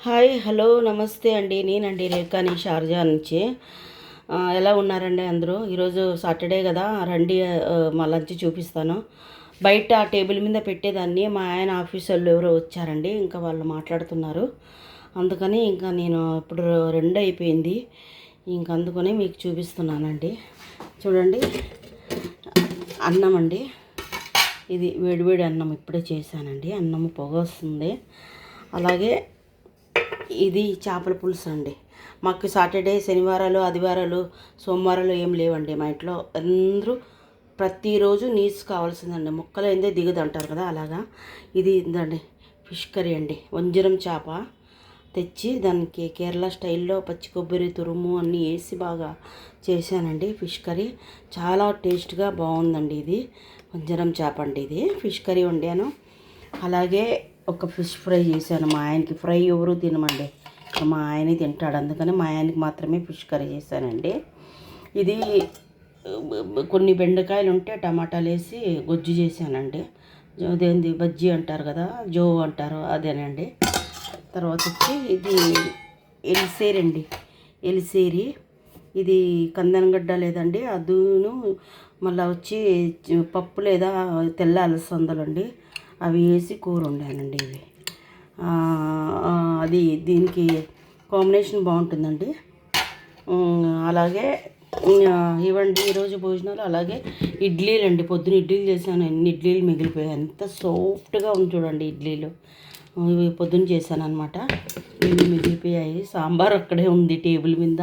Hi hello నమస్తే అండి. నేనండి రేఖాని షార్జా నుంచి. ఎలా ఉన్నారండి అందరూ? ఈరోజు సాటర్డే కదా, రండి మా లంచ్ చూపిస్తాను. బయట టేబుల్ మీద పెట్టేదాన్ని, మా ఆయన ఆఫీస్ వాళ్ళు ఎవరో వచ్చారండి, ఇంకా వాళ్ళు మాట్లాడుతున్నారు. అందుకని ఇంకా నేను ఇప్పుడు 2 అయిపోయింది, ఇంక అందుకని మీకు చూపిస్తున్నానండి. చూడండి, అన్నం అండి. ఇది వేడివేడి అన్నం ఇప్పుడే చేశానండి. అన్నం పొగ వస్తుంది. అలాగే ఇది చేపల పులుసు అండి. మాకు సాటర్డే, శనివారాలు, ఆదివారాలు, సోమవారాలు ఏం లేవండి. మా ఇంట్లో అందరూ ప్రతిరోజు నీసు కావాల్సిందండి. ముక్కలు ఏందే దిగదు అంటారు కదా, అలాగా. ఇది ఇందండి ఫిష్ కర్రీ అండి. వంజరం చేప తెచ్చి దానికి కేరళ స్టైల్లో పచ్చి కొబ్బరి తురుము అన్నీ వేసి బాగా చేశానండి. ఫిష్ కర్రీ చాలా టేస్ట్గా బాగుందండి. ఇది వంజరం చేప అండి. ఇది ఫిష్ కర్రీ వండాను. అలాగే ఒక ఫిష్ ఫ్రై చేశాను. మా ఆయనకి ఫ్రై ఎవరు తినమండి, మా ఆయన తింటాడు, అందుకని మా ఆయనకి మాత్రమే ఫిష్ కర్రీ చేశానండి. ఇది కొన్ని బెండకాయలు ఉంటే టమాటాలు వేసి గొజ్జు చేశానండి. అదేంది బజ్జీ అంటారు కదా, జో అంటారు, అదేనండి. తర్వాత వచ్చి ఇది ఎలిసేరి అండి. ఎలిసేరి ఇది కందనగడ్డ లేదండి, అదును మళ్ళీ వచ్చి పప్పు లేదా తెల్ల అలసందలండి, అవి వేసి కూర వండానండి. ఇవి అది దీనికి కాంబినేషన్ బాగుంటుందండి. అలాగే ఇవ్వండి ఈరోజు భోజనాలు. అలాగే ఇడ్లీలు అండి. పొద్దున ఇడ్లీలు చేశాను, ఎన్ని ఇడ్లీలు మిగిలిపోయాయి, ఎంత సాఫ్ట్గా ఉంది చూడండి ఇడ్లీలు. ఇవి పొద్దున చేశాను అనమాట. ఇవి మిగిలిపోయాయి. సాంబార్ అక్కడే ఉంది టేబుల్ మీద.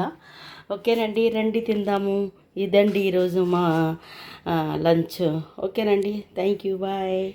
ఓకేనండి, రండి తిందాము. ఇదండి ఈరోజు మా లంచ్. ఓకేనండి, థ్యాంక్ యూ, బాయ్.